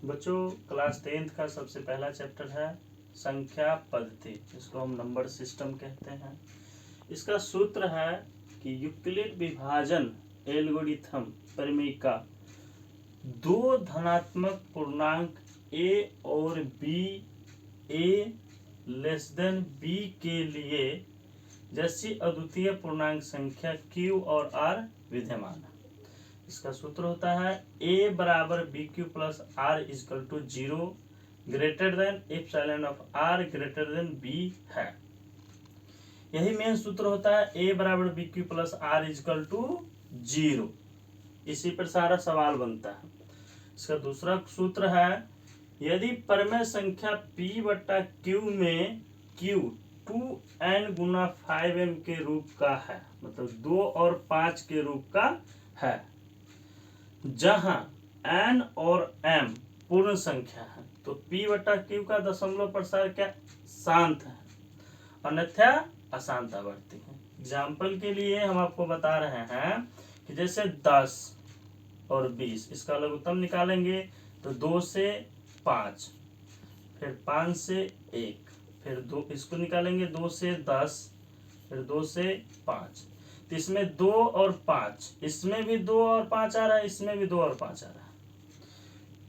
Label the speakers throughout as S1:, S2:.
S1: बच्चों class 10th का सबसे पहला चैप्टर है संख्या पद्धति, जिसको हम नंबर सिस्टम कहते हैं। इसका सूत्र है कि यूक्लिड विभाजन एल्गोरिथम परिमेय दो धनात्मक पूर्णांक a और b, a less than b के लिए जैसी अद्वितीय पूर्णांक संख्या q और r विद्यमान है। इसका सूत्र होता है a बराबर b q plus r equal to 0 greater than epsilon of r greater than b है। यही मेन सूत्र होता है a बराबर b q plus r equal to 0। इसी पर सारा सवाल बनता है। इसका दूसरा सूत्र है यदि परमेय संख्या p बट्टा q में q 2n गुना 5m के रूप का है, मतलब 2 और 5 के रूप का है, जहां n और m पूर्ण संख्या है, तो p बटा q का दशमलव प्रसार क्या शांत है, अन्यथा अशांत आवर्ती है। एग्जाम्पल के लिए हम आपको बता रहे हैं कि जैसे 10 और 20, इसका लघुत्तम निकालेंगे तो 2 से 5, फिर 5 से 1, फिर 2, इसको निकालेंगे 2 से 10, फिर 2 से 5। तो इसमें 2 और 5, इसमें भी 2 और 5 आ रहा है, इसमें भी 2 और 5 आ रहा है,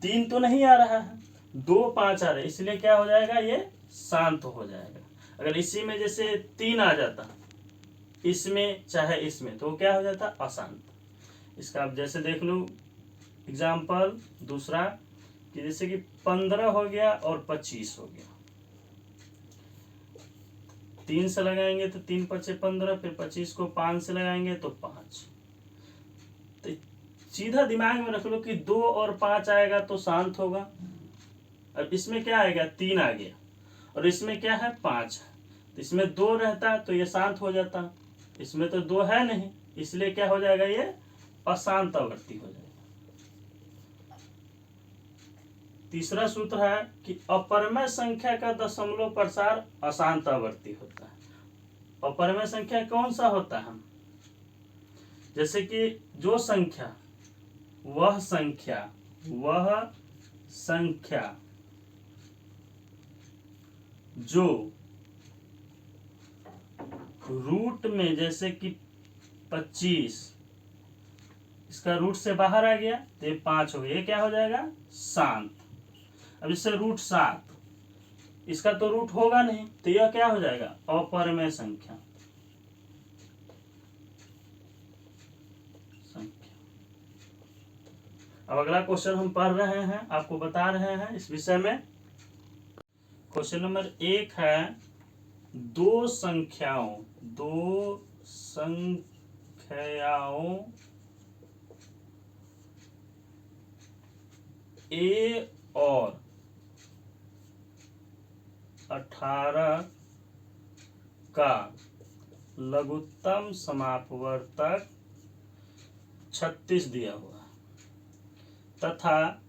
S1: 3 तो नहीं आ रहा है, 2 5 आ रहा है, इसलिए क्या हो जाएगा, ये शांत हो जाएगा। अगर इसी में जैसे 3 आ जाता, इसमें चाहे इसमें, तो क्या हो जाता, अशांत। इसका आप जैसे देख लो एग्जाम्पल दूसरा कि जैसे कि 15 हो गया और 25 हो गया, 3 से लगाएंगे तो 3 5 15, फिर 25 को 5 से लगाएंगे तो 5। तो सीधा दिमाग में रख लो कि 2 और 5 आएगा तो शांत होगा। अब इसमें क्या आएगा, 3 आ गया, और इसमें क्या है, 5 है, तो इसमें 2 रहता तो ये शांत हो जाता, इसमें तो 2 है नहीं, इसलिए क्या हो जाएगा, ये अशांत आवर्ती हो जाएगा। तीसरा सूत्र है कि अपरमेय संख्या का दशमलव प्रसार अशांत आवर्ती होता है। अपरमेय संख्या कौन सा होता है, जैसे कि जो संख्या वह संख्या जो रूट में, जैसे कि 25, इसका रूट से बाहर आ गया तो ये 5 हो गया, ये क्या हो जाएगा, शांत। अब इससे रूट 7, इसका तो रूट होगा नहीं, तो यह क्या हो जाएगा, अपरमेय संख्या। अब अगला क्वेश्चन हम पढ़ रहे हैं, आपको बता रहे हैं इस विषय में। क्वेश्चन नंबर 1 है दो संख्याओं a और 18 का लघुत्तम समापवर्तक 36 दिया हुआ है तथा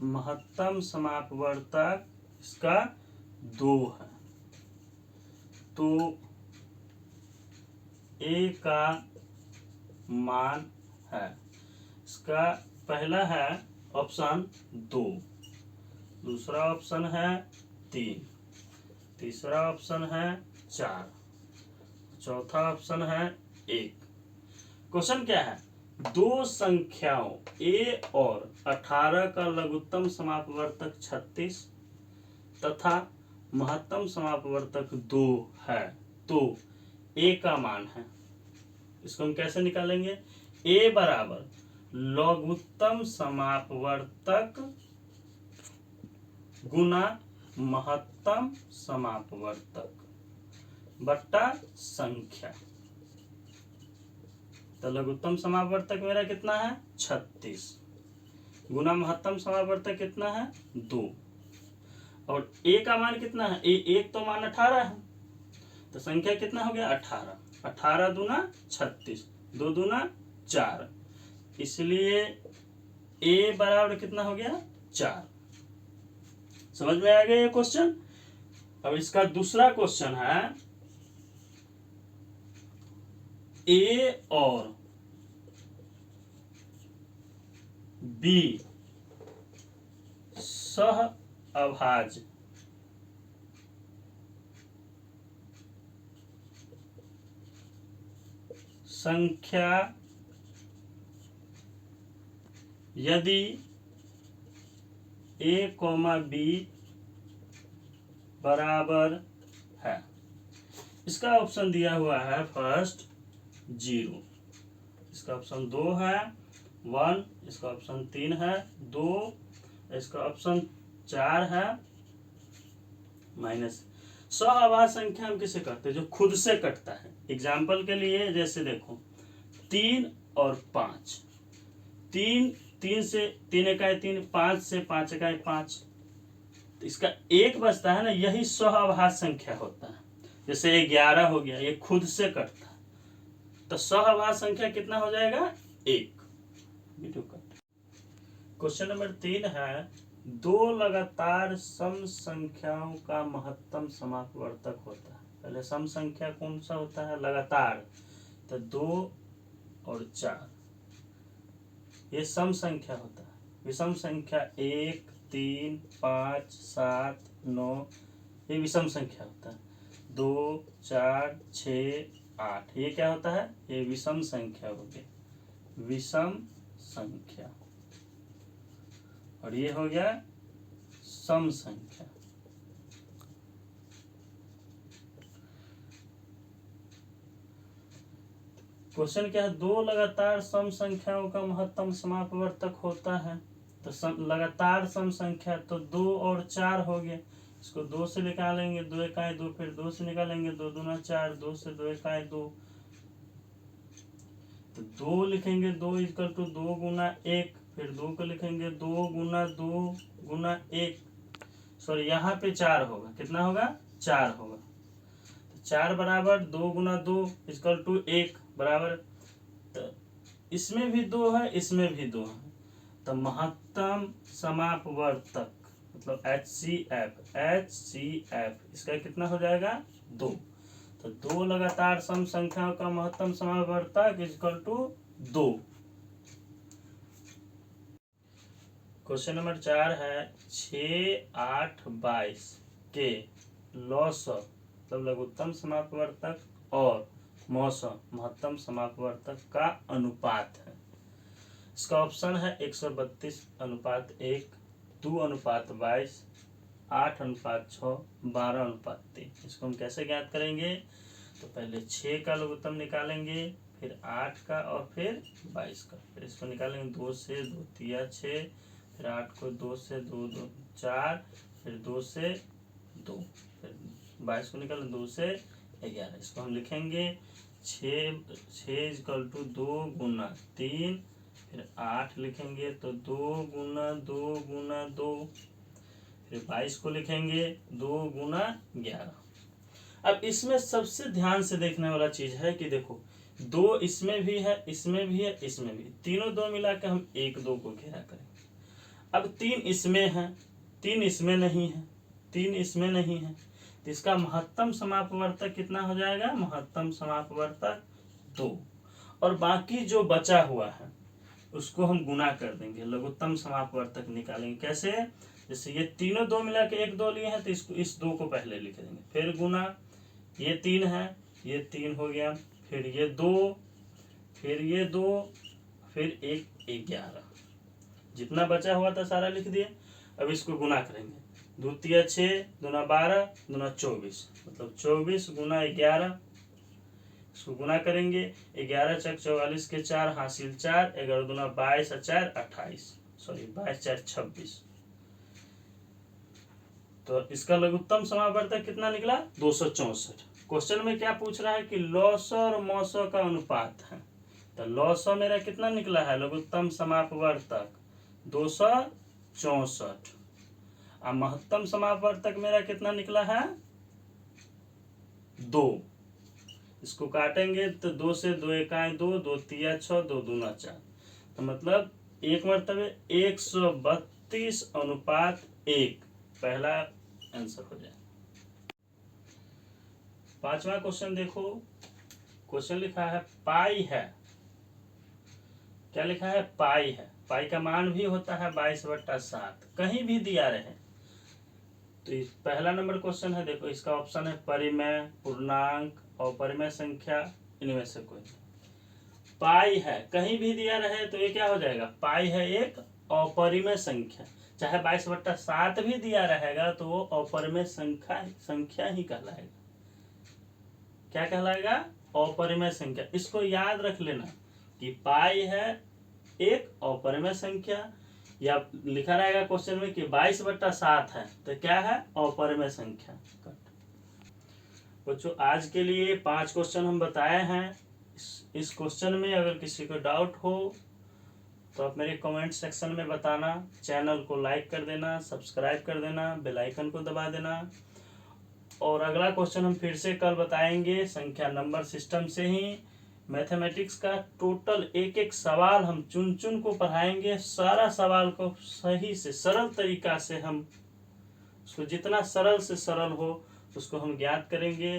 S1: महत्तम समापवर्तक इसका 2 है, तो a का मान है, इसका पहला है ऑप्शन 2, दूसरा ऑप्शन है 3, तीसरा ऑप्शन है 4, चौथा ऑप्शन है 1। क्वेश्चन क्या है, दो संख्याओं a और 18 का लघुत्तम समापवर्तक 36 तथा महत्तम समापवर्तक 2 है, तो a का मान है। इसको हम कैसे निकालेंगे, a बराबर लघुत्तम समापवर्तक गुना महत्तम समापवर्तक बट्टा संख्या। तो लघुत्तम समापवर्तक मेरा कितना है, 36, गुना महत्तम समापवर्तक कितना है, 2, और a का मान कितना है, एक तो मान 18 है, तो संख्या कितना हो गया, 18, 18 दूना 36, 2 दूना 4, इसलिए a बराबर कितना हो गया, 4। समझ में आ गया ये क्वेश्चन। अब इसका दूसरा क्वेश्चन है a और b सह अभाज्य संख्या यदि a, b बराबर है। इसका ऑप्शन दिया हुआ है फर्स्ट 0, इसका ऑप्शन 2 है 1, इसका ऑप्शन 3 है 2, इसका ऑप्शन 4 है माइनस। सहअभाज्य संख्या हम किसे कहते हैं? जो खुद से कटता है। एग्जाम्पल के लिए जैसे देखो 3 और 5, 3 से 3 इकाई 3, 5 से 5 इकाई 5, तो इसका एक बचता है ना, यही सहअभाज्य संख्या होता है। जैसे 11 हो गया, ये खुद से कटता है, तो सहअभाज्य संख्या कितना हो जाएगा? 1। क्वेश्चन नंबर 3 है, दो लगातार सम संख्याओं का महत्तम समापवर्तक होता है। पहले सम संख्या कौन सा होता है? लगातार, तो 2 और 4 ये सम संख्या होता है। विषम संख्या 1, 3, 5, 7, 9 ये विषम संख्या होता है। 2, 4, 6, 8 ये क्या होता है? ये विषम संख्या हो गया, विषम संख्या। और ये हो गया सम संख्या। क्वेश्चन क्या है? दो लगातार सम संख्याओं का महत्तम समापवर्तक होता है। तो लगातार सम संख्या तो 2 और 4 हो गए, इसको 2 से निकालेंगे, 2 इकाई 2, फिर 2 से निकालेंगे, 2 दूना 4, 2 से 2 इकाई 2, तो 2 लिखेंगे, 2 इक्वल टू 2 गुना 1, फिर 2 को लिखेंगे 2 गुना 2 गुना 1, सॉरी यहाँ पे 4 होगा, कितना होगा? 4 होगा। तो 4 बराबर 2 गुना 2 इक्वल टू 1 बराबर, तो इसमें भी 2 है, इसमें भी 2 है, तो महत्तम समापवर्तक मतलब HCF इसका कितना हो जाएगा? 2। तो 2 लगातार सम संख्याओं का महत्तम समापवर्तक इक्वल टू 2। क्वेश्चन नंबर 4 है, 6, 8, 22 के लॉसव मतलब लघुत्तम समापवर्तक और मौसम महत्तम समापवर्तक का अनुपात है। इसका ऑप्शन है 132:1, 2:22, 8:6, 12:3। इसको हम कैसे ज्ञात करेंगे? तो पहले 6 का लघुत्तम निकालेंगे, फिर 8 का और फिर 22 का, फिर इसको निकालेंगे 2 से 2 तिया 6, फिर 8 को 2 से 2 2 4, फिर 2 से 2, फिर 22 को निकालेंगे 2 से 11। इसको हम लिखेंगे 6 इक्वल टू 2 गुना 3, फिर 8 लिखेंगे तो 2 गुना 2 गुना 2, फिर 22 को लिखेंगे 2 गुना 11। अब इसमें सबसे ध्यान से देखने वाला चीज है कि देखो 2 इसमें भी है, इसमें भी है, इसमें भी, तीनों 2 मिला के हम 1 2 को घेरा करेंगे। अब 3 इसमें है, 3 इसमें नहीं है, 3 इसमें नहीं है, तो इसका महत्तम समापवर्तक कितना हो जाएगा? महत्तम समापवर्तक 2। और बाकी जो बचा हुआ है उसको हम गुना कर देंगे, लघुत्तम समापवर्तक निकालेंगे। कैसे? जैसे ये तीनों 2 मिला के 1 2 लिए हैं, तो इसको इस 2 को पहले लिख देंगे, फिर गुना, ये 3 है, ये 3 हो गया, फिर ये 2, फिर ये 2, फिर 1 11, जितना बचा हुआ था सारा लिख दिए। अब इसको गुना करेंगे, 2 तिया 6, 2 12, 2 24, मतलब 24 गुना 11। इसको गुना करेंगे, 11 चक 44 के 4 हासिल 4, 11 दूना 22 और 4 28, सॉरी 22 4 26। तो इसका लघुत्तम समापवर्तक कितना निकला? 264। क्वेश्चन में क्या पूछ रहा है कि लॉस और मौसो का अनुपात है। तो लॉस मेरा कितना निकला है? लघुत्तम समापवर्तक 264, और महत्तम समापवर्तक मेरा कितना निकला है? 2। इसको काटेंगे तो 2 से 2 इकाई 2, 2 तिया 6, 2 दूना 4, तो मतलब एक मरतबे 132:1 पहला आंसर हो जाए। 5वां क्वेश्चन देखो, क्वेश्चन लिखा है पाई है। क्या लिखा है? पाई है। पाई का मान भी होता है 22/7, कहीं भी दिया रहे। तो इस पहला नंबर क्वेश्चन है, देखो इसका ऑप्शन है परिमेय, पूर्णांक और परिमेय संख्या, इनमें से कोई। पाई है, कहीं भी दिया रहे तो ये क्या हो जाएगा, पाई है एक अपरिमेय संख्या। चाहे 22/7 भी दिया रहेगा तो वो अपरिमेय संख्या ही कहलाएगा। क्या कहलाएगा, अपरिमेय संख्या। इसको याद रख लेना कि पाई है एक अपरिमेय संख्या, या लिखा रहेगा क्वेश्चन में कि 22/7 है तो क्या है, अपरिमेय संख्या। बच्चों आज के लिए 5 क्वेश्चन हम बताए हैं। इस क्वेश्चन में अगर किसी को डाउट हो तो आप मेरे कमेंट सेक्शन में बताना। चैनल को लाइक कर देना, सब्सक्राइब कर देना, बेल आइकन को दबा देना। और अगला क्वेश्चन हम फिर से कल बताएंगे संख्या नंबर सिस्टम से ही। मैथमेटिक्स का टोटल एक एक सवाल हम चुन चुन को पढ़ाएंगे। सारा सवाल को सही से सरल तरीका से हम उसको जितना सरल से सरल हो उसको हम ज्ञात करेंगे।